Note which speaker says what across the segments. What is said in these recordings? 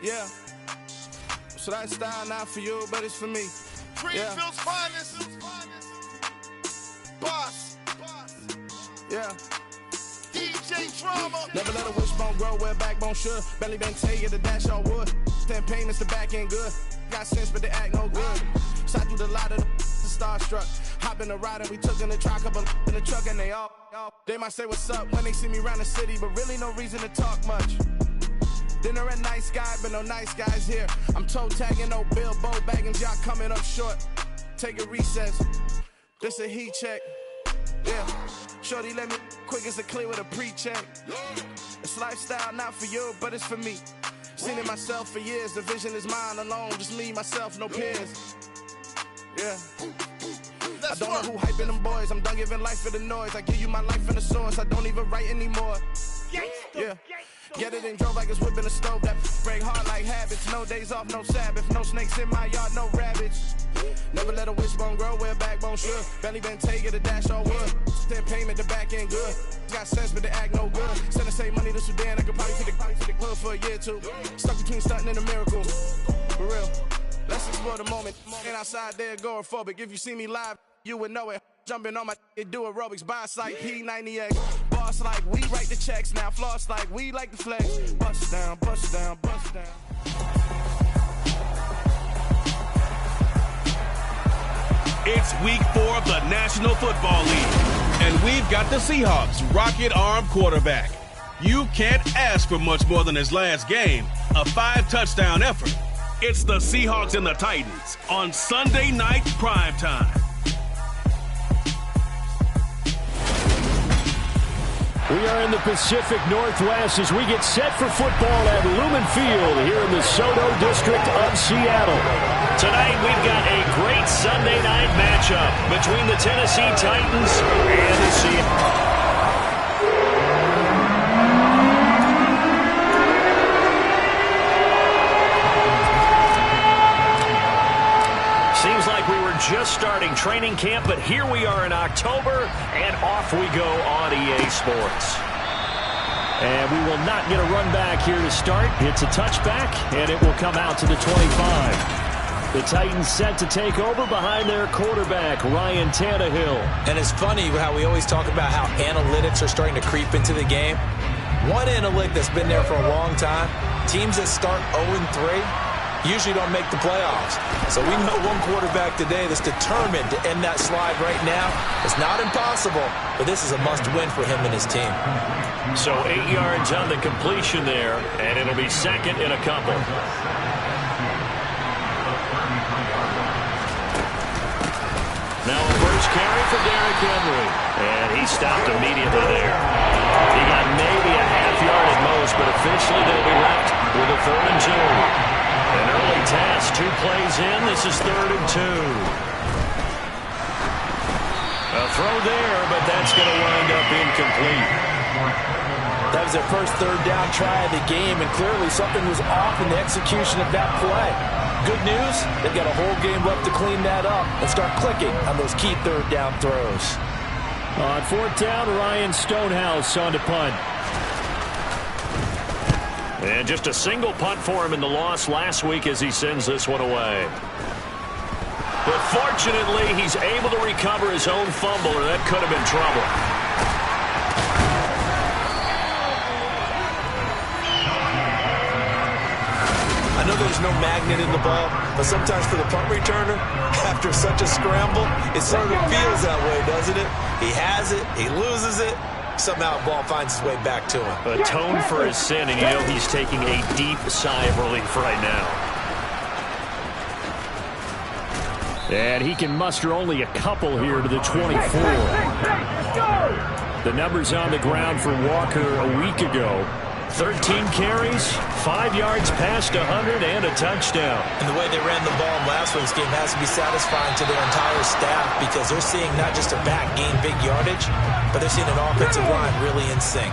Speaker 1: Yeah. So that style not for you, but it's for me.
Speaker 2: Greenfield's finest. Boss.
Speaker 1: Yeah.
Speaker 2: DJ Drama.
Speaker 1: Never let a wishbone grow where backbone should. Belly been take the dash all wood. Stand pain is the back end good. Got sense, but they act no good. Shot through the lot of the starstruck. Hop in the ride and we took in the truck, couple in the truck, and they all. They might say what's up when they see me around the city, but really no reason to talk much. Dinner at nice guy, but no nice guys here. I'm toe tagging, no Bilbo bagging, y'all coming up short. Take a recess. This a heat check. Yeah. Shorty let me quick as a clear with a pre-check. It's lifestyle not for you, but it's for me. Seen it myself for years. The vision is mine alone. Just me, myself, no peers. Yeah. I don't know who hyping them boys. I'm done giving life for the noise. I give you my life in the source. I don't even write anymore. Yeah. Get it and drove like it's whipping a stove. That break hard like habits. No days off, no Sabbath. No snakes in my yard, no rabbits. Never let a wishbone grow where backbone should. Belly been taking the dash all wood. Stand payment, the back end good. Got sense, but they act no good. Send and save money to Sudan. I could probably take the hood for a year or two. Stuck between stunting and a miracle. For real. Let's explore the moment. Ain't outside there agoraphobic. If you see me live, you would know it. Jumping on my do aerobics. Boss like P90X. Boss like we write the checks now. Floss like we like the flex. Bust down, bust down, bust down.
Speaker 3: It's week 4 of the National Football League, and we've got the Seahawks' rocket-armed quarterback. You can't ask for much more than his last game, a 5-touchdown effort. It's the Seahawks and the Titans on Sunday night primetime.
Speaker 4: We are in the Pacific Northwest as we get set for football at Lumen Field here in the Soto District of Seattle.
Speaker 5: Tonight we've got a great Sunday night matchup between the Tennessee Titans and the Seahawks. Seems like we were just starting training camp, but here we are in October, and off we go on EA Sports.
Speaker 4: And we will not get a run back here to start. It's a touchback, and it will come out to the 25. The Titans set to take over behind their quarterback, Ryan Tannehill.
Speaker 6: And it's funny how we always talk about how analytics are starting to creep into the game. One analytic that's been there for a long time, teams that start 0-3, usually don't make the playoffs. So we know one quarterback today that's determined to end that slide right now. It's not impossible, but this is a must-win for him and his team.
Speaker 5: So 8 yards on the completion there, and it'll be second and a couple. Now a first carry for Derrick Henry, and he stopped immediately there. He got maybe a half yard at most, but officially they'll be left with a 3rd and 2. An early task, 2 plays in. This is 3rd and 2. A throw there, but that's going to wind up incomplete.
Speaker 6: That was their first 3rd down try of the game, and clearly something was off in the execution of that play. Good news, they've got a whole game left to clean that up and start clicking on those key 3rd down throws.
Speaker 4: On 4th down, Ryan Stonehouse on to punt.
Speaker 5: And just a single punt for him in the loss last week as he sends this one away. But fortunately, he's able to recover his own fumble, or that could have been trouble.
Speaker 6: I know there's no magnet in the ball, but sometimes for the punt returner, after such a scramble, it sort of feels that way, doesn't it? He has it, he loses it. Somehow the ball finds its way back to him.
Speaker 5: Atone for his sin, and you know he's taking a deep sigh of relief right now.
Speaker 4: And he can muster only a couple here to the 24. The numbers on the ground for Walker a week ago. 13 carries, 5 yards past 100, and a touchdown.
Speaker 6: And the way they ran the ball in last week's game has to be satisfying to their entire staff because they're seeing not just a back gain big yardage, but they're seeing an offensive line really in sync.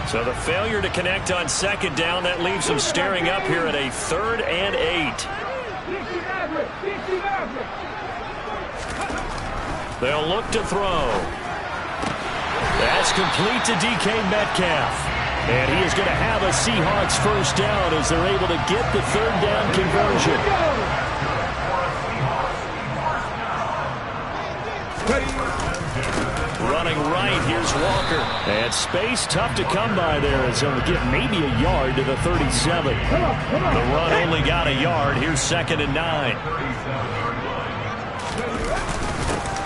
Speaker 5: So the failure to connect on 2nd down, that leaves them staring up here at a 3rd and 8. They'll look to throw. That's complete to DK Metcalf.
Speaker 4: And he is going to have a Seahawks first down as they're able to get the third down conversion. Running right, here's Walker. And space tough to come by there as he'll get maybe a yard to the 37. The run only got a yard. Here's 2nd and 9.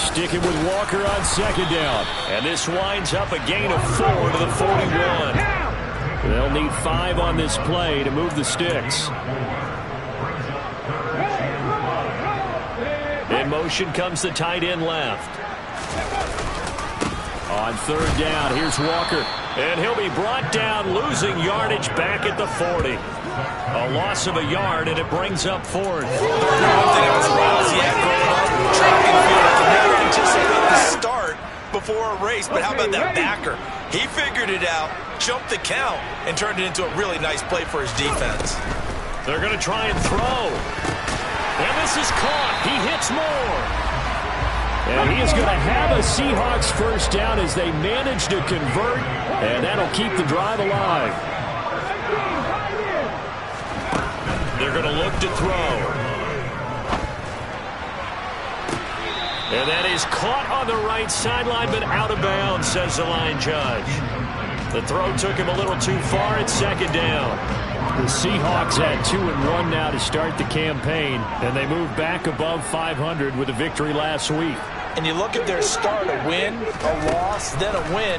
Speaker 4: Sticking with Walker on 2nd down. And this winds up a gain of 4 to the 41. They'll need 5 on this play to move the sticks. In motion comes the tight end left. On 3rd down, here's Walker. And he'll be brought down, losing yardage back at the 40. A loss of a yard, and it brings up 4th.
Speaker 6: One thing I was lousy at growing up, track and field, to never anticipate the start before a race. But how about that backer? He figured it out, jumped the count, and turned it into a really nice play for his defense.
Speaker 4: They're going to try and throw. And this is caught. He hits more. And he is going to have a Seahawks first down as they manage to convert, and that'll keep the drive alive. They're going to look to throw. And that is caught on the right sideline, but out of bounds, says the line judge. The throw took him a little too far at 2nd down. The Seahawks had 2-1 now to start the campaign, and they moved back above 500 with a victory last week.
Speaker 6: And you look at their start, a win, a loss, then a win.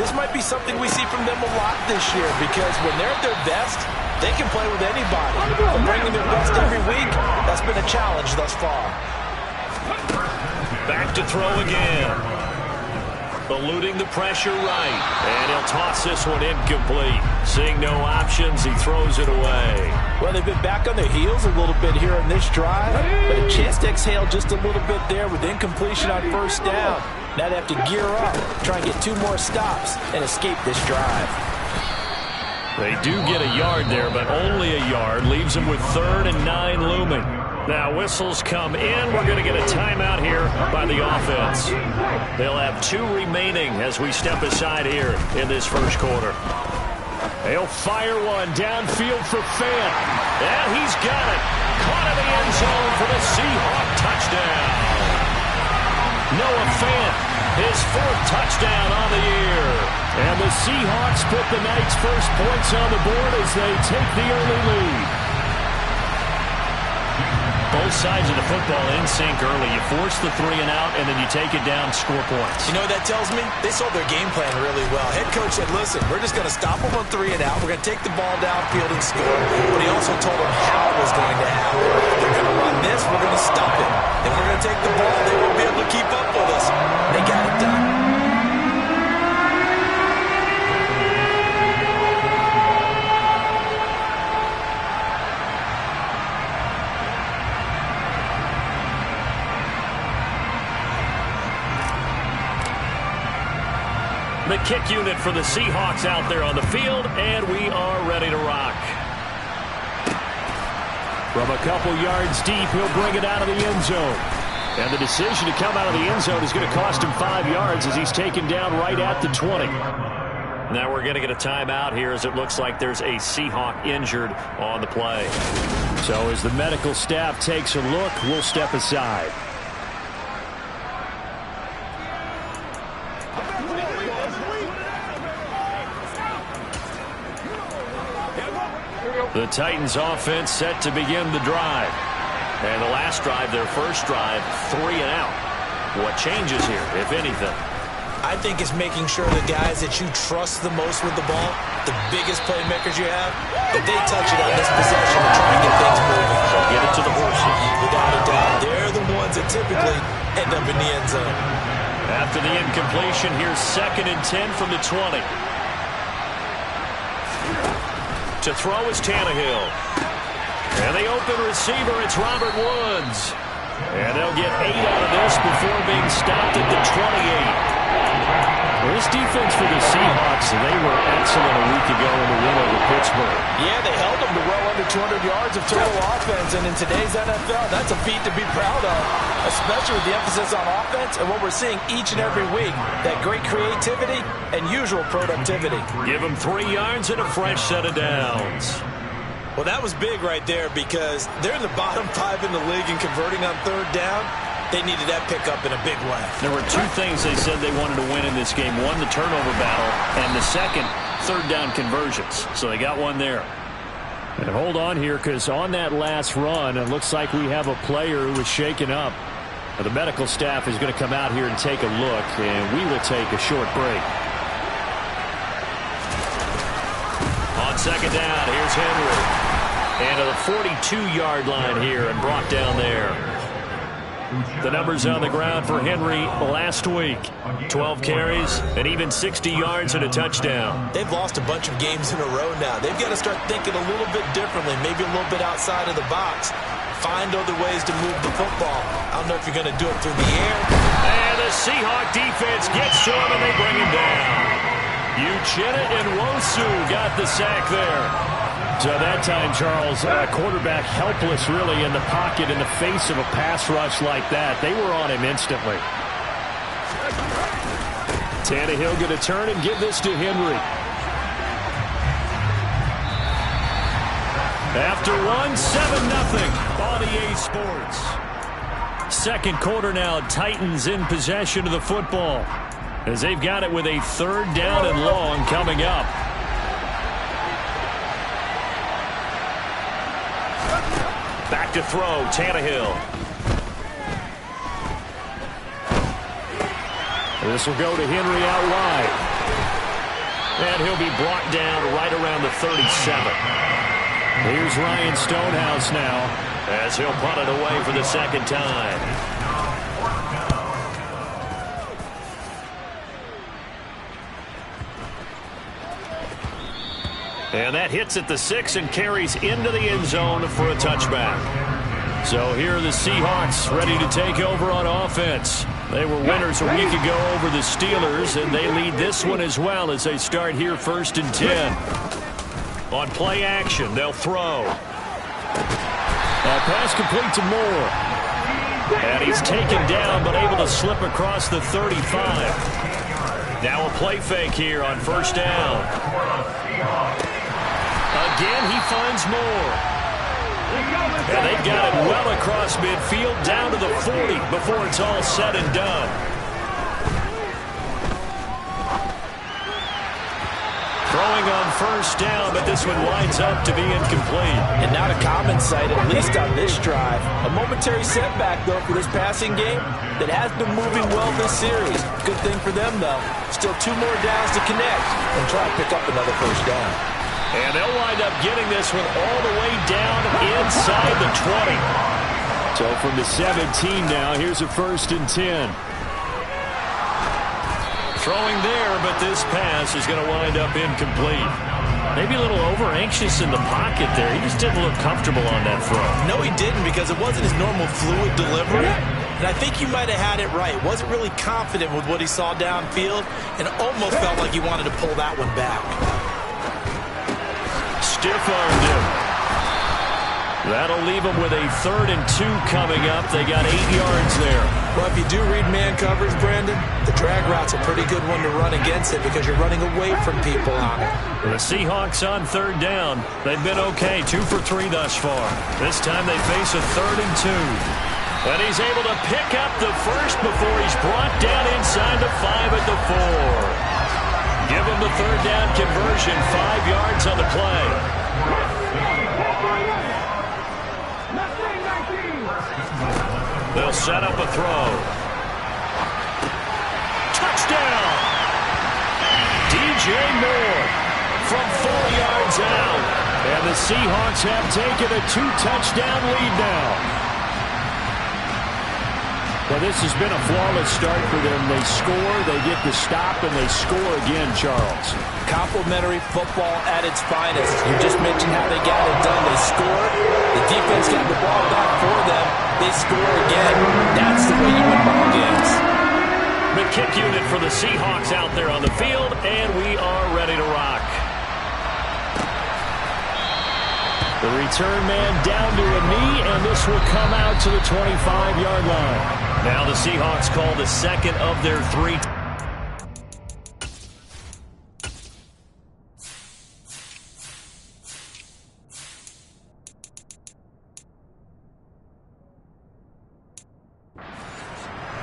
Speaker 6: This might be something we see from them a lot this year because when they're at their best, they can play with anybody. But bringing their best every week, that's been a challenge thus far.
Speaker 4: Back to throw again. Eluding the pressure right. And he'll toss this one incomplete. Seeing no options, he throws it away.
Speaker 6: Well, they've been back on their heels a little bit here on this drive, but a chance to exhale just a little bit there with incompletion on 1st down. Now they have to gear up, try and get 2 more stops, and escape this drive.
Speaker 4: They do get a yard there, but only a yard. Leaves them with 3rd and 9 looming. Now whistles come in. We're going to get a timeout here by the offense. They'll have 2 remaining as we step aside here in this first quarter. They'll fire one downfield for Fant. And he's got it. Caught in the end zone for the Seahawk touchdown. Noah Fant, his 4th touchdown on the year. And the Seahawks put the night's first points on the board as they take the early lead. Both sides of the football in sync early. You force the 3 and out, and then you take it down, score points.
Speaker 6: You know what that tells me? They sold their game plan really well. Head coach said, listen, we're just going to stop them on 3 and out. We're going to take the ball downfield and score. But he also told them how it was going to happen. They're going to run this. We're going to stop it. If we're going to take the ball, they won't be able to keep up with us. They got it done.
Speaker 4: The kick unit for the Seahawks out there on the field, and we are ready to rock. From a couple yards deep, he'll bring it out of the end zone. And the decision to come out of the end zone is going to cost him 5 yards as he's taken down right at the 20. Now we're going to get a timeout here as it looks like there's a Seahawk injured on the play. So as the medical staff takes a look, we'll step aside. The Titans offense set to begin the drive. And the last drive, their first drive, 3 and out. What changes here, if anything?
Speaker 6: I think it's making sure the guys that you trust the most with the ball, the biggest playmakers you have, that they touch it on this possession to try and get things moving.
Speaker 4: Get it to the horses.
Speaker 6: Without a doubt, they're the ones that typically end up in the end zone.
Speaker 4: After the incompletion, here's 2nd and 10 from the 20. To throw is Tannehill. And the open receiver, it's Robert Woods. And they'll get 8 out of this before being stopped at the 28. This defense for the Seahawks, they were excellent a week ago in the win over Pittsburgh.
Speaker 6: Yeah, they held them to well under 200 yards of total offense, and in today's NFL, that's a feat to be proud of, especially with the emphasis on offense and what we're seeing each and every week, that great creativity and usual productivity.
Speaker 4: Give them 3 yards and a fresh set of downs.
Speaker 6: Well, that was big right there because they're in the bottom 5 in the league in converting on third down. They needed that pickup in a big way.
Speaker 4: There were 2 things they said they wanted to win in this game. One, the turnover battle, and the second, third down conversions. So they got one there. And hold on here, because on that last run, it looks like we have a player who was shaken up. The medical staff is going to come out here and take a look, and we will take a short break. On second down, here's Henry. And to the 42-yard line here and brought down there. The numbers on the ground for Henry last week. 12 carries and even 60 yards and a touchdown.
Speaker 6: They've lost a bunch of games in a row now. They've got to start thinking a little bit differently, maybe a little bit outside of the box. Find other ways to move the football. I don't know if you're going to do it through the air.
Speaker 4: And the Seahawk defense gets to him and they bring him down. Uchenna and Wosu got the sack there. So that time, Charles, quarterback helpless really in the pocket in the face of a pass rush like that. They were on him instantly. Tannehill going to turn and give this to Henry. After 7-0 on EA Sports. Second quarter now, Titans in possession of the football as they've got it with a third down and long coming up. Back to throw, Tannehill. This will go to Henry out wide. And he'll be brought down right around the 37. Here's Ryan Stonehouse now as he'll punt it away for the second time. And that hits at the 6 and carries into the end zone for a touchback. So here are the Seahawks ready to take over on offense. They were winners a week ago over the Steelers, and they lead this one as well as they start here 1st and 10. On play action, they'll throw. Pass complete to Moore. And he's taken down but able to slip across the 35. Now a play fake here on 1st down. Again, he finds Moore. And they've got it well across midfield down to the 40 before it's all said and done. Throwing on 1st down, but this one winds up to be incomplete.
Speaker 6: And not a common sight, at least on this drive. A momentary setback, though, for this passing game that has been moving well this series. Good thing for them, though. Still 2 more downs to connect and try to pick up another 1st down.
Speaker 4: And they'll wind up getting this one all the way down inside the 20. So from the 17 now, here's a 1st and 10. Throwing there, but this pass is going to wind up incomplete. Maybe a little over-anxious in the pocket there. He just didn't look comfortable on that throw.
Speaker 6: No, he didn't, because it wasn't his normal fluid delivery. And I think you might have had it right. Wasn't really confident with what he saw downfield and almost felt like he wanted to pull that one back.
Speaker 4: Stiff-armed him. That'll leave them with a 3rd and 2 coming up. They got 8 yards there.
Speaker 6: Well, if you do read man coverage, Brandon, the drag route's a pretty good one to run against it because you're running away from people on it.
Speaker 4: The Seahawks on 3rd down. They've been okay, 2 for 3 thus far. This time they face a 3rd and 2. And he's able to pick up the first before he's brought down inside the 5 at the 4. Give him the 3rd down conversion, 5 yards on the play. They'll set up a throw. Touchdown! DJ Moore from 4 yards out. And the Seahawks have taken a 2-touchdown lead now. Well, this has been a flawless start for them. They score, they get the stop, and they score again, Charles.
Speaker 6: Complimentary football at its finest. You just mentioned how they got it done. They scored. The defense got the ball back for them. They score again. That's the way you win ball games.
Speaker 4: The kick unit for the Seahawks out there on the field, and we are ready to rock. The return man down to a knee, and this will come out to the 25-yard line. Now the Seahawks call the second of their 3.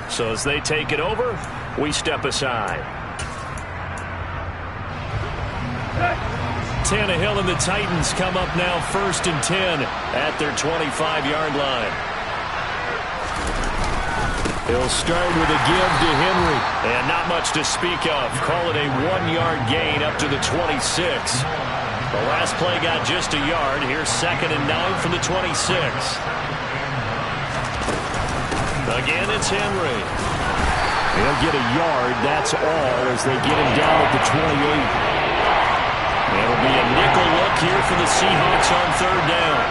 Speaker 4: So as they take it over, we step aside. Tannehill and the Titans come up now 1st and 10 at their 25-yard line. He'll start with a give to Henry. And not much to speak of. Call it a 1-yard gain up to the 26. The last play got just a yard. Here's 2nd and 9 from the 26. Again, it's Henry. He'll get a yard, that's all, as they get him down at the 28. It'll be a nickel look here for the Seahawks on 3rd down.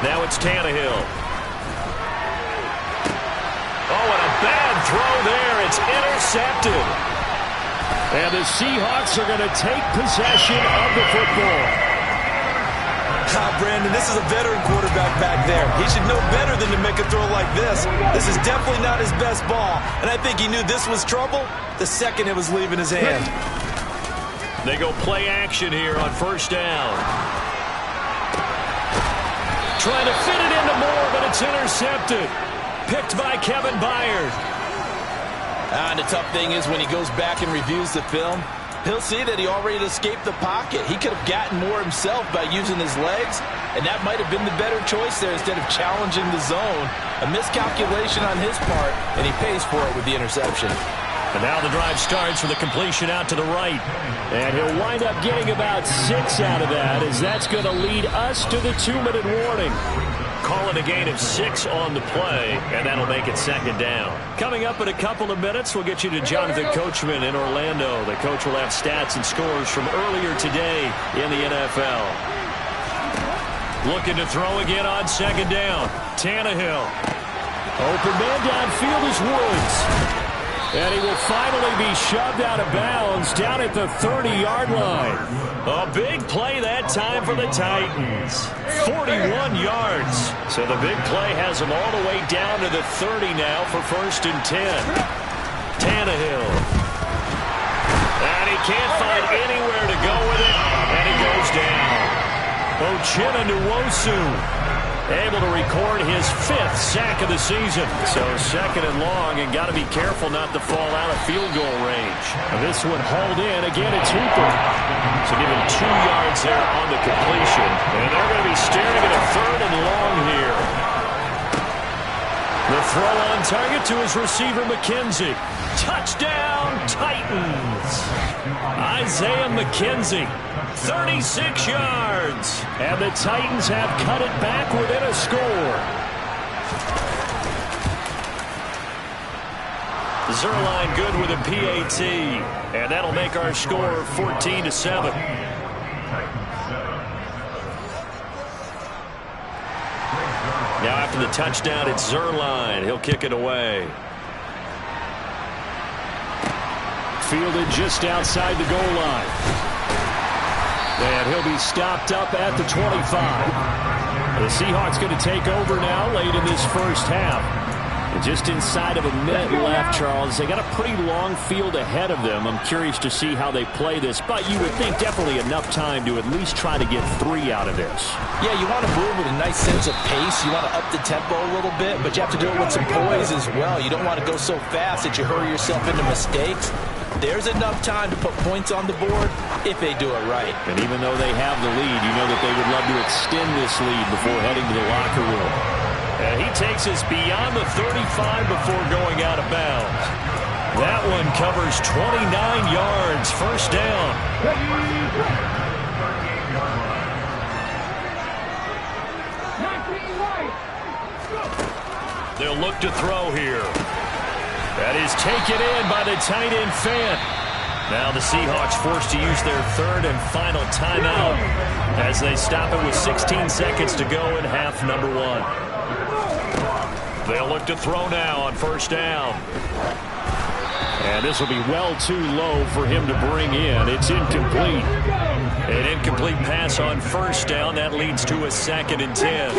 Speaker 4: Now it's Tannehill. Oh, and a bad throw there. It's intercepted. And the Seahawks are going to take possession of the football.
Speaker 6: Brandon, this is a veteran quarterback back there. He should know better than to make a throw like this. This is definitely not his best ball, and I think he knew this was trouble the second it was leaving his hand.
Speaker 4: They go play action here on 1st down. Trying to fit it into Moore, but it's intercepted. Picked by Kevin Byard.
Speaker 6: And the tough thing is when he goes back and reviews the film, he'll see that he already escaped the pocket. He could have gotten more himself by using his legs, and that might have been the better choice there instead of challenging the zone. A miscalculation on his part, and he pays for it with the interception.
Speaker 4: And now the drive starts with a completion out to the right. And he'll wind up getting about 6 out of that, as that's going to lead us to the 2-minute warning. Calling a gain of 6 on the play, and that'll make it 2nd down. Coming up in a couple of minutes, we'll get you to Jonathan Coachman in Orlando. The coach will have stats and scores from earlier today in the NFL. Looking to throw again on 2nd down. Tannehill. Open man downfield is Woods. And he will finally be shoved out of bounds down at the 30-yard line. A big play that time for the Titans. 41 yards. So the big play has him all the way down to the 30 now for 1st and 10. Tannehill. And he can't find anywhere to go with it. And he goes down. Uchenna Nwosu able to record his 5th sack of the season. So 2nd and long, and got to be careful not to fall out of field goal range. And this one hauled in. Again, it's Hooper. So give him 2 yards there on the completion. And they're going to be staring at a 3rd and long here. The throw on target to his receiver, McKenzie. Touchdown, Titans. Isaiah McKenzie. 36 yards. And the Titans have cut it back within a score. Zerline good with a PAT. And that'll make our score 14-7. Now after the touchdown, it's Zerline. He'll kick it away. Fielded just outside the goal line. And he'll be stopped up at the 25. The Seahawks going to take over now late in this first half. And just inside of a minute left, Charles. They got a pretty long field ahead of them. I'm curious to see how they play this. But you would think definitely enough time to at least try to get 3 out of this. Yeah, you want to move with a nice sense of pace. You want to up the tempo a little bit, but you have to do it with some poise as well. You don't want to go so fast that you hurry yourself into mistakes. There's enough time to put points on the board if they do it right. And even though they have the lead, you know that they would love to extend this lead before heading to the locker room. And he takes us beyond the 35 before going out of bounds. That one covers 29 yards, 1st down. They'll look to throw here. That is taken in by the tight end Fant. Now the Seahawks forced to use their 3rd and final timeout as they stop it with 16 seconds to go in half number 1. They'll look to throw now on first down. And this will be well too low for him to bring in. It's incomplete. An incomplete pass on first down. That leads to a 2nd and 10.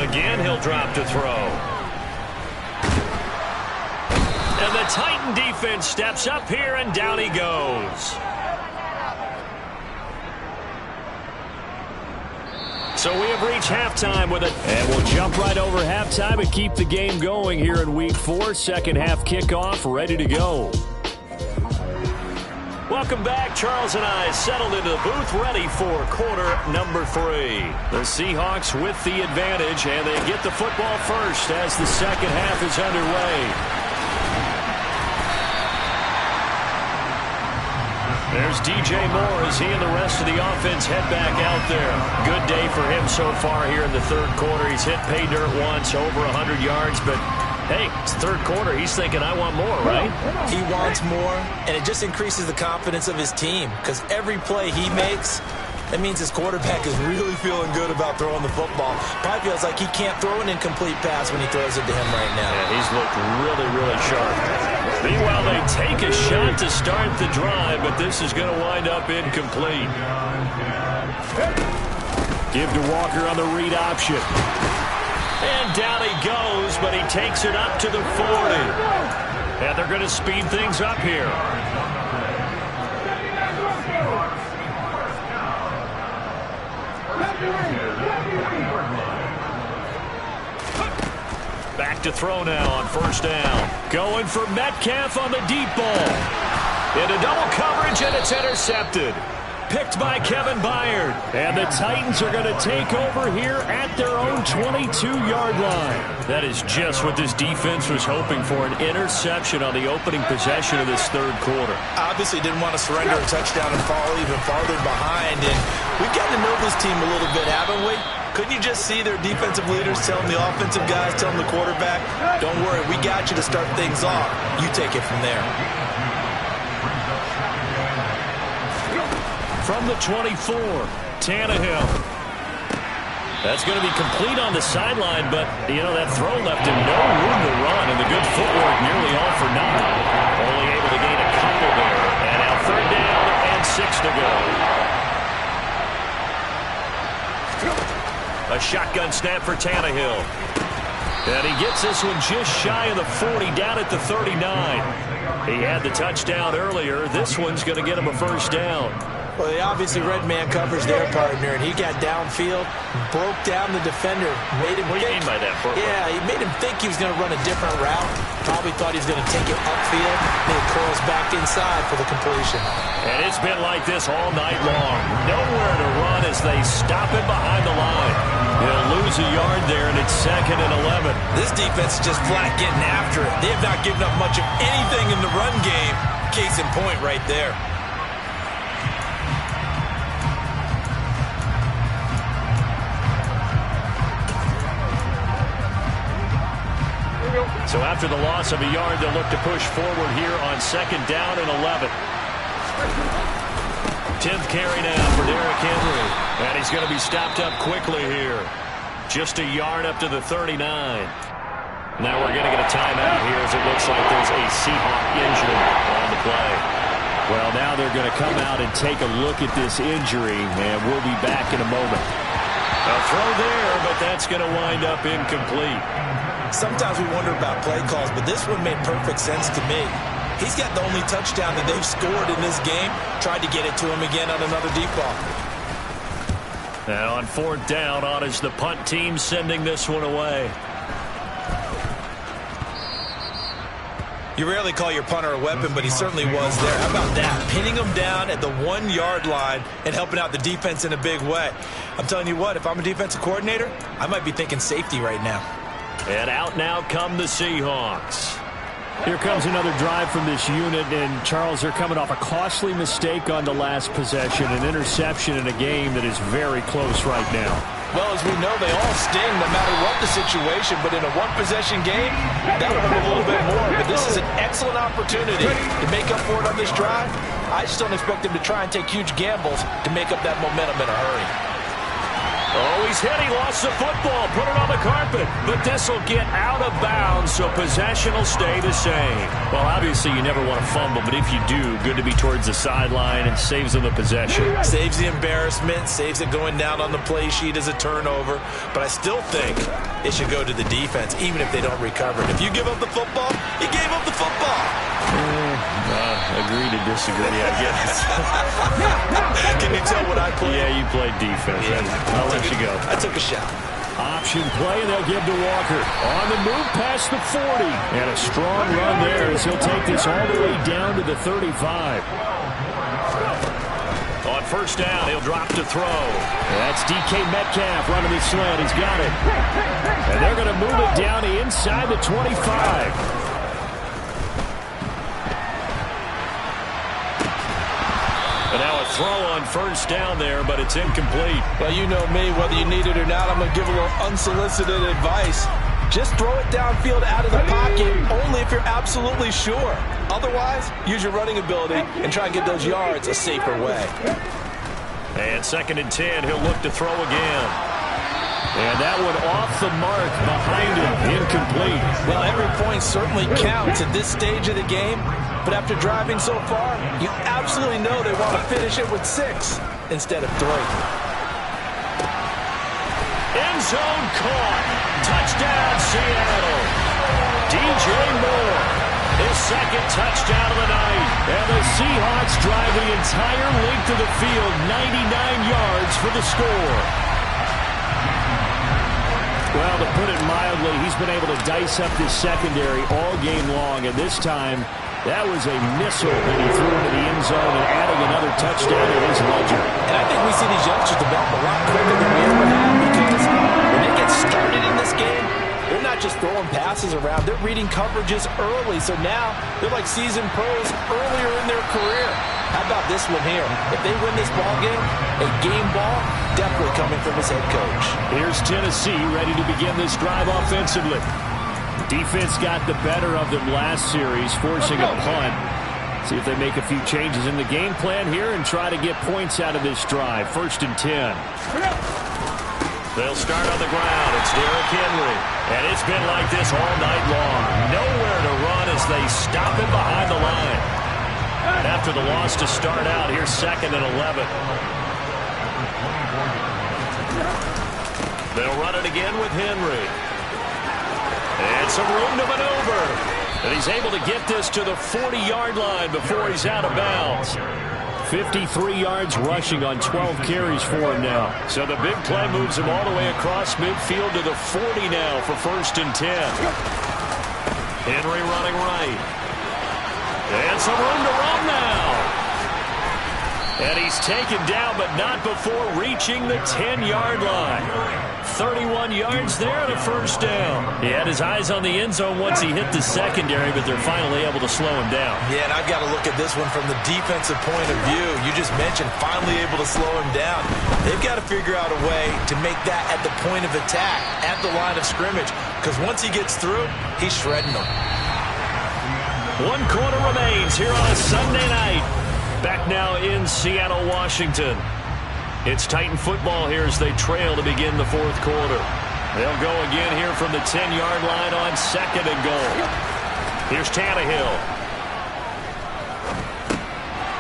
Speaker 4: Again, he'll drop to throw. And the Titan defense steps up here, and down he goes. So we have reached halftime with it. And we'll jump right over halftime and keep the game going here in Week 4. Second half kickoff, ready to go. Welcome back. Charles and I settled into the booth, ready for quarter number 3. The Seahawks with the advantage, and they get the football first as the second half is underway. There's DJ Moore as he and the rest of the offense head back out there. Good day for him so far here in the third quarter. He's hit pay dirt once, over 100 yards, but hey, it's third quarter. He's thinking, I want more, right?
Speaker 6: He wants more, and it just increases the confidence of his team because every play he makes, that means his quarterback is really feeling good about throwing the football. Probably feels like he can't throw an incomplete pass when he throws it to him right now.
Speaker 4: Yeah, he's looked really, really sharp. Meanwhile, they take a shot to start the drive, but this is going to wind up incomplete. Give to Walker on the read option. And down he goes, but he takes it up to the 40. And they're going to speed things up here. Back to throw now on first down. Going for Metcalf on the deep ball. Into double coverage, and it's intercepted. Picked by Kevin Byard. And the Titans are going to take over here at their own 22-yard line. That is just what this defense was hoping for, an interception on the opening possession of this third quarter.
Speaker 6: Obviously didn't want to surrender a touchdown and fall even farther behind. And we've gotten to know this team a little bit, haven't we? Couldn't you just see their defensive leaders telling the offensive guys, telling the quarterback, don't worry, we got you to start things off. You take it from there.
Speaker 4: From the 24, Tannehill. That's going to be complete on the sideline, but, you know, that throw left him no room to run, and the good footwork nearly all for naught. Only able to gain a couple there. And now third down and 6 to go. A shotgun snap for Tannehill. And he gets this one just shy of the 40, down at the 39. He had the touchdown earlier. This one's going to get him a first down.
Speaker 6: Well, they obviously red man covers their partner, and he got downfield, broke down the defender, made him
Speaker 4: What do you mean by that, Burt?
Speaker 6: Yeah, he made him think he was going to run a different route. Probably thought he was going to take it upfield. Then it curls back inside for the completion.
Speaker 4: And it's been like this all night long. Nowhere to run as they stop him behind the line. He'll lose a yard there, and it's 2nd and 11.
Speaker 6: This defense is just flat getting after it. They have not given up much of anything in the run game. Case in point right there.
Speaker 4: So after the loss of a yard, they'll look to push forward here on 2nd down and 11. 10th carry now for Derrick Henry. And he's going to be stopped up quickly here. Just a yard up to the 39. Now we're going to get a timeout here as it looks like there's a Seahawk injury on the play. Well, now they're going to come out and take a look at this injury, and we'll be back in a moment. A throw there, but that's going to wind up incomplete.
Speaker 6: Sometimes we wonder about play calls, but this one made perfect sense to me. He's got the only touchdown that they've scored in this game. Tried to get it to him again on another deep ball.
Speaker 4: And on 4th down, on is the punt team sending this one away.
Speaker 6: You rarely call your punter a weapon, but he certainly was there. How about that? Pinning him down at the 1-yard line and helping out the defense in a big way. I'm telling you what, if I'm a defensive coordinator, I might be thinking safety right now.
Speaker 4: And out now come the Seahawks. Here comes another drive from this unit, and Charles, they're coming off a costly mistake on the last possession, an interception in a game that is very close right now.
Speaker 6: Well, as we know, they all sting no matter what the situation, but in a one-possession game, that'll hurt a little bit more. But this is an excellent opportunity to make up for it on this drive. I just don't expect them to try and take huge gambles to make up that momentum in a hurry.
Speaker 4: Oh, he's hit. He lost the football. Put it on the carpet. But this will get out of bounds, so possession will stay the same. Well, obviously you never want to fumble, but if you do, good to be towards the sideline and saves them the possession.
Speaker 6: Saves the embarrassment, saves it going down on the play sheet as a turnover. But I still think it should go to the defense, even if they don't recover it. If you give up the football, you gave up the football.
Speaker 4: Agree to disagree, I guess.
Speaker 6: Can you tell what I played?
Speaker 4: Yeah, you played defense.
Speaker 6: Yeah.
Speaker 4: I'll let you go.
Speaker 6: I took a shot.
Speaker 4: Option play, and they'll give to Walker. On the move past the 40. And a strong run there as he'll take this all the way down to the 35. On first down, he'll drop to throw. That's DK Metcalf running the slant. He's got it. And they're going to move it down inside the 25. And now a throw on first down there, but it's incomplete.
Speaker 6: Well, you know me, whether you need it or not, I'm going to give a little unsolicited advice. Just throw it downfield out of the pocket, only if you're absolutely sure. Otherwise, use your running ability and try and get those yards a safer way.
Speaker 4: And 2nd and 10, he'll look to throw again. And that one off the mark behind him, incomplete.
Speaker 6: Well, every point certainly counts at this stage of the game. But after driving so far, you absolutely know they want to finish it with 6 instead of 3.
Speaker 4: End zone caught. Touchdown, Seattle. DJ Moore, his 2nd touchdown of the night. And the Seahawks drive the entire length of the field, 99 yards for the score. Well, to put it mildly, he's been able to dice up this secondary all game long, and this time, that was a missile that he threw into the end zone and adding another touchdown to his ledger.
Speaker 6: And I think we see these youngsters develop a lot quicker than we ever have, because when they get started in this game, they're not just throwing passes around. They're reading coverages early. So now they're like seasoned pros earlier in their career. How about this one here? If they win this ball game, a game ball definitely coming from his head coach.
Speaker 4: Here's Tennessee ready to begin this drive offensively. Defense got the better of them last series, forcing a punt. See if they make a few changes in the game plan here and try to get points out of this drive. 1st and 10. They'll start on the ground. It's Derrick Henry. And it's been like this all night long. Nowhere to run as they stop him behind the line. And after the loss to start out, here's 2nd and 11. They'll run it again with Henry. And some room to maneuver. And he's able to get this to the 40-yard line before he's out of bounds. 53 yards rushing on 12 carries for him now. So the big play moves him all the way across midfield to the 40 now for 1st and 10. Henry running right. And some room to run now. And he's taken down, but not before reaching the 10-yard line. 31 yards there and a 1st down. He had his eyes on the end zone once he hit the secondary, but they're finally able to slow him down.
Speaker 6: Yeah, and I've got to look at this one from the defensive point of view. You just mentioned finally able to slow him down. They've got to figure out a way to make that at the point of attack, at the line of scrimmage, because once he gets through, he's shredding them.
Speaker 4: 1 quarter remains here on a Sunday night. Back now in Seattle, Washington. It's Titan football here as they trail to begin the 4th quarter. They'll go again here from the 10-yard line on 2nd and goal. Here's Tannehill.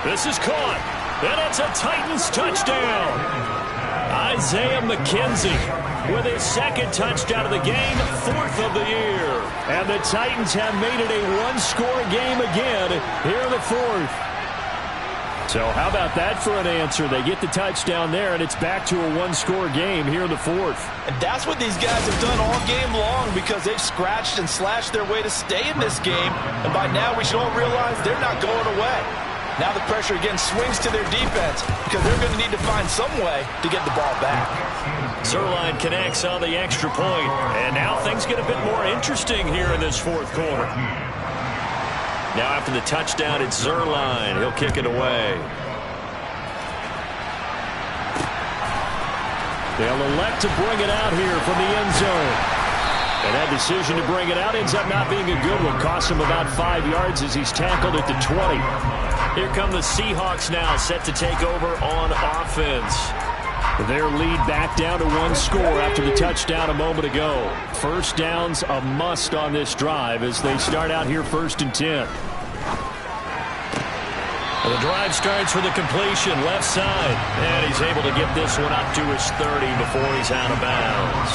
Speaker 4: This is caught. And it's a Titans touchdown. Isaiah McKenzie with his 2nd touchdown of the game, 4th of the year. And the Titans have made it a one-score game again here in the 4th. So how about that for an answer? They get the touchdown there, and it's back to a one-score game here in the 4th.
Speaker 6: And that's what these guys have done all game long, because they've scratched and slashed their way to stay in this game. And by now, we should all realize they're not going away. Now the pressure again swings to their defense, because they're going to need to find some way to get the ball back.
Speaker 4: Zuerlein connects on the extra point, and now things get a bit more interesting here in this 4th quarter. Now after the touchdown, it's Zuerlein. He'll kick it away. They'll elect to bring it out here from the end zone. And that decision to bring it out ends up not being a good one. Costs him about 5 yards as he's tackled at the 20. Here come the Seahawks now, set to take over on offense. Their lead back down to one score after the touchdown a moment ago. First down's a must on this drive as they start out here 1st and 10.
Speaker 5: The drive starts with a completion left side. And he's able to get this one up to his 30 before he's out of bounds.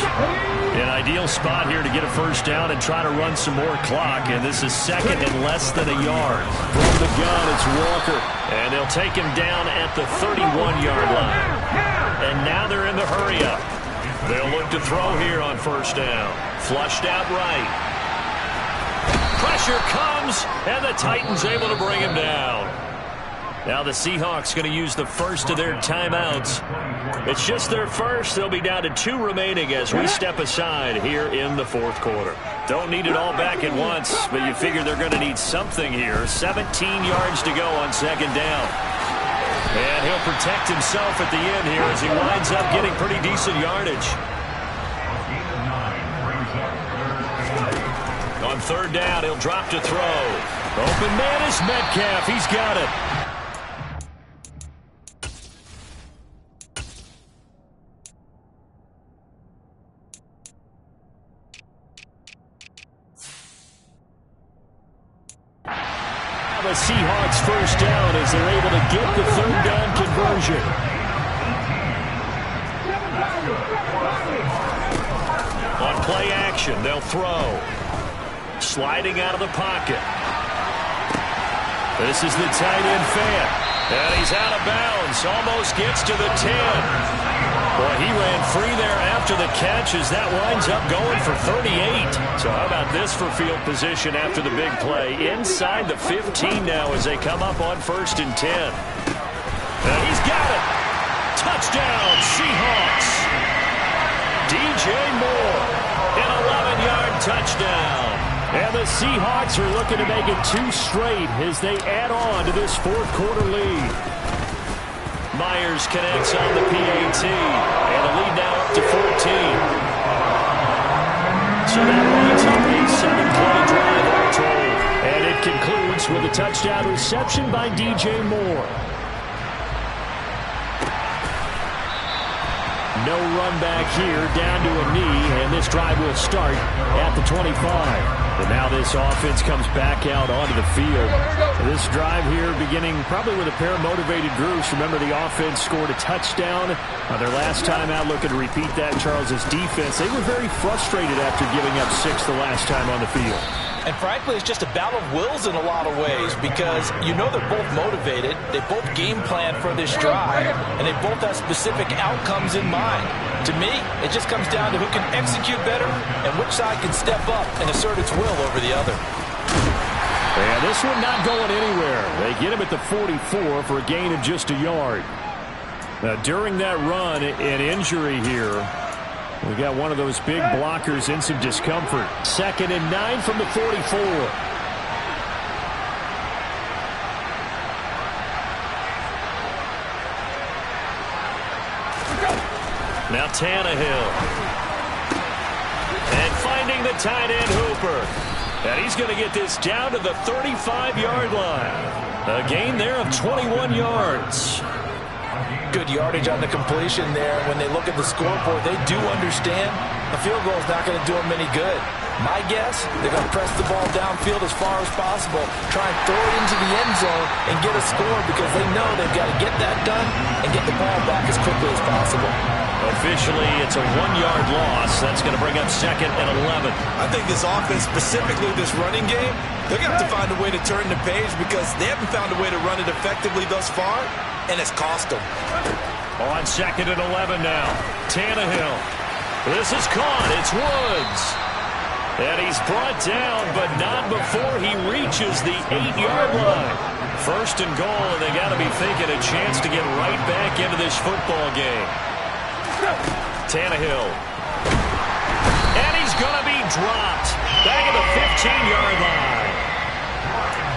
Speaker 5: An ideal spot here to get a first down and try to run some more clock. And this is second and less than a yard.
Speaker 4: From the gun, it's Walker.
Speaker 5: And they'll take him down at the 31-yard line. And now they're in the hurry-up. They'll look to throw here on first down. Flushed out right. Pressure comes, and the Titans able to bring him down. Now the Seahawks going to use the first of their timeouts. It's just their first. They'll be down to 2 remaining as we step aside here in the 4th quarter. Don't need it all back at once, but you figure they're going to need something here. 17 yards to go on second down. And he'll protect himself at the end here as he winds up getting pretty decent yardage. On third down, he'll drop to throw. Open man is Metcalf. He's got it.
Speaker 4: The Seahawks first down as they're able to get the third down conversion.
Speaker 5: On play action, they'll throw. Sliding out of the pocket. This is the tight end fan. And he's out of bounds. Almost gets to the 10. Boy, he ran free there after the catch as that winds up going for 38. So how about this for field position after the big play? Inside the 15 now as they come up on 1st and 10. And he's got it. Touchdown, Seahawks. DJ Moore, an 11-yard touchdown.
Speaker 4: And the Seahawks are looking to make it 2 straight as they add on to this 4th quarter lead.
Speaker 5: Myers connects on the PAT, and the lead now up to 14. So that winds up a 7-play drive all told.
Speaker 4: And it concludes with a touchdown reception by DJ Moore. No run back here, down to a knee, and this drive will start at the 25. And now this offense comes back out onto the field. This drive here beginning probably with a pair of motivated groups. Remember, the offense scored a touchdown their last time out. Looking to repeat that. Charles's defense, they were very frustrated after giving up 6 the last time on the field.
Speaker 6: And frankly, it's just a battle of wills in a lot of ways because you know they're both motivated. They both game plan for this drive, and they both have specific outcomes in mind. To me, it just comes down to who can execute better and which side can step up and assert its will over the other.
Speaker 4: And this one not going anywhere. They get him at the 44 for a gain of just a yard. Now, during that run, an injury here. We got one of those big blockers in some discomfort. 2nd and 9 from the 44.
Speaker 5: Now Tannehill. And finding the tight end Hooper. And he's going to get this down to the 35-yard line. A gain there of 21 yards.
Speaker 6: Good yardage on the completion there. When they look at the scoreboard, they do understand the field goal is not going to do them any good. My guess, they're going to press the ball downfield as far as possible, try and throw it into the end zone and get a score because they know they've got to get that done and get the ball back as quickly as possible.
Speaker 5: Officially, it's a 1-yard loss. That's going to bring up 2nd and 11.
Speaker 6: I think this offense, specifically this running game, they're going to have to find a way to turn the page because they haven't found a way to run it effectively thus far, and it's cost them.
Speaker 5: On 2nd and 11 now. Tannehill. This is caught. It's Woods. And he's brought down, but not before he reaches the 8-yard line. 1st and goal, and they got to be thinking a chance to get right back into this football game. Tannehill. And he's going to be dropped. Back at the 15-yard line.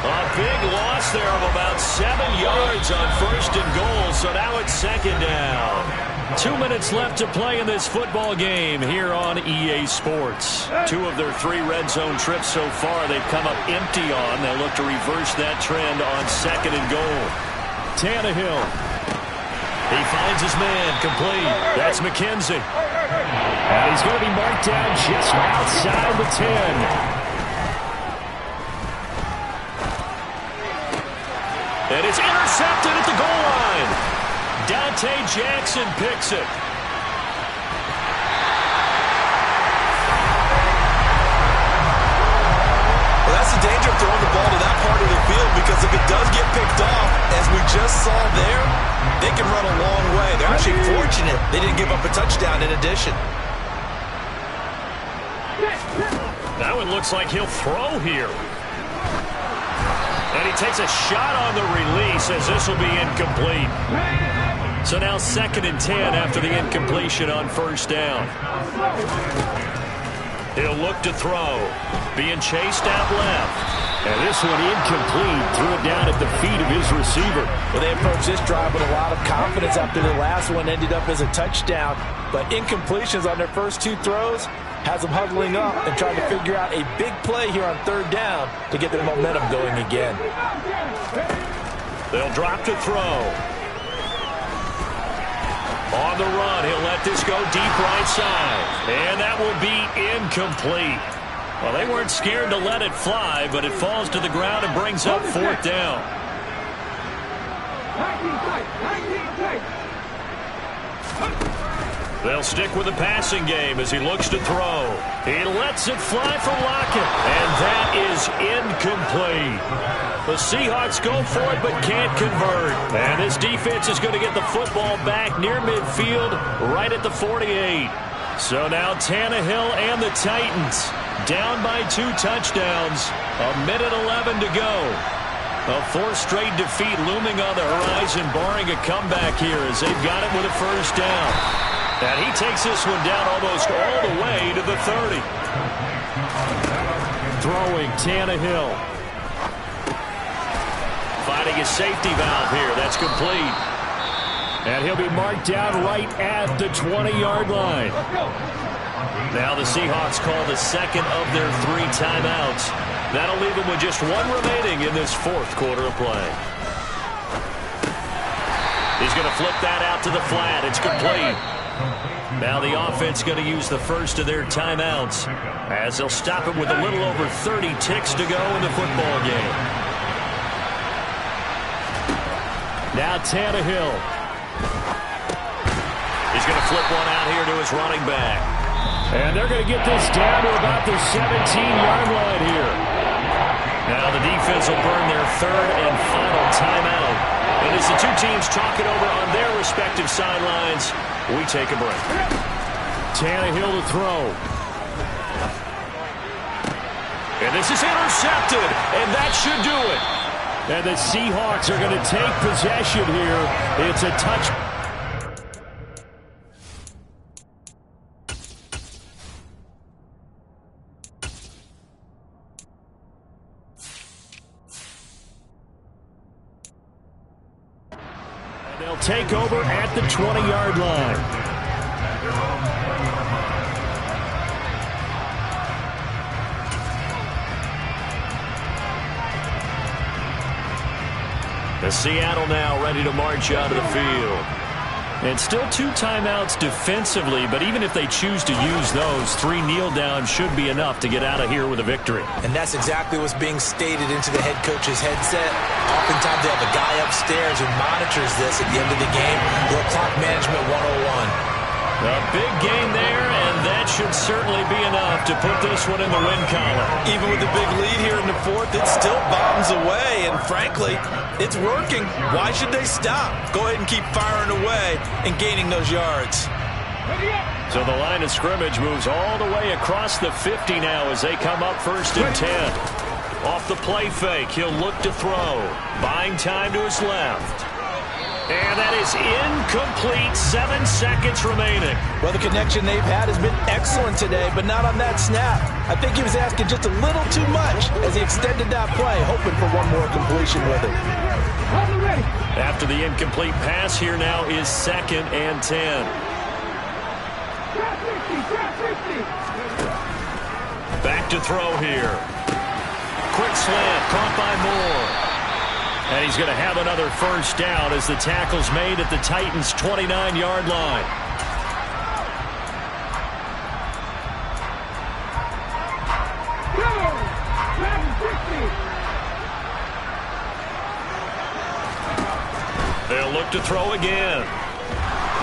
Speaker 5: A big loss there of about 7 yards on 1st and goal, so now it's 2nd down. 2 minutes left to play in this football game here on EA Sports. 2 of their 3 red zone trips so far they've come up empty on. They'll look to reverse that trend on 2nd and goal.
Speaker 4: Tannehill. He finds his man, complete. That's McKenzie. And he's going to be marked down just outside the 10. And it's intercepted at the goal line. Dante Jackson picks it.
Speaker 6: Well, that's the danger of throwing the ball to that part of the field, because if it does get picked off, as we just saw there, they can run a long way. They're actually fortunate they didn't give up a touchdown in addition.
Speaker 4: That one looks like he'll throw here. And he takes a shot on the release as this will be incomplete. So now 2nd and 10 after the incompletion on first down. He'll look to throw. Being chased out left. And this one incomplete. Threw it down at the feet of his receiver.
Speaker 6: Well, they approached this drive with a lot of confidence after the last one ended up as a touchdown. But incompletions on their first 2 throws has them huddling up and trying to figure out a big play here on 3rd down to get their momentum going again.
Speaker 4: They'll drop to throw. On the run, he'll let this go deep right side. And that will be incomplete. Well, they weren't scared to let it fly, but it falls to the ground and brings up 4th down. They'll stick with the passing game as he looks to throw. He lets it fly for Lockett, and that is incomplete. The Seahawks go for it but can't convert. And this defense is going to get the football back near midfield, right at the 48. So now Tannehill and the Titans down by 2 touchdowns. 1:11 to go. A 4th straight defeat looming on the horizon, barring a comeback here as they've got it with a first down. And he takes this one down almost all the way to the 30. Throwing Tannehill. Finding his safety valve here. That's complete. And he'll be marked down right at the 20-yard line. Now the Seahawks call the 2nd of their 3 timeouts. That'll leave them with just 1 remaining in this 4th quarter of play. He's going to flip that out to the flat. It's complete. Now the offense going to use the first of their timeouts as they'll stop it with a little over 30 ticks to go in the football game. Now Tannehill. He's going to flip one out here to his running back. And they're going to get this down to about the 17-yard line here. Now the defense will burn their 3rd and final timeout. And as the 2 teams talk it over on their respective sidelines, we take a break. Tannehill to throw. And this is intercepted, and that should do it. And the Seahawks are going to take possession here. It's a touch. They'll take over at the 20-yard line. The Seattle now ready to march out of the field. And still 2 timeouts defensively, but even if they choose to use those, 3 kneel downs should be enough to get out of here with a victory.
Speaker 6: And that's exactly what's being stated into the head coach's headset. Oftentimes they have a guy upstairs who monitors this at the end of the game. Little clock management 101.
Speaker 4: A big gain there, and that should certainly be enough to put this one in the win column.
Speaker 6: Even with the big lead here in the 4th, it still bombs away, and frankly, it's working. Why should they stop? Go ahead and keep firing away and gaining those yards.
Speaker 4: So the line of scrimmage moves all the way across the 50 now as they come up 1st and 10. Off the play fake, he'll look to throw. Buying time to his left. And that is incomplete. 7 seconds remaining.
Speaker 6: Well, the connection they've had has been excellent today, but not on that snap. I think he was asking just a little too much as he extended that play, hoping for one more completion with it.
Speaker 4: After the incomplete pass, here now is 2nd and 10. Back to throw here. Quick slant, caught by Moore. And he's going to have another first down as the tackle's made at the Titans' 29-yard line. They'll look to throw again.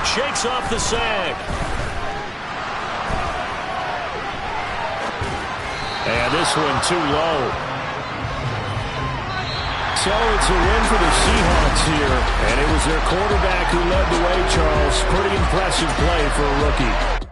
Speaker 4: Shakes off the sack. And this one too low. So it's a win for the Seahawks here. And it was their quarterback who led the way, Charles. Pretty impressive play for a rookie.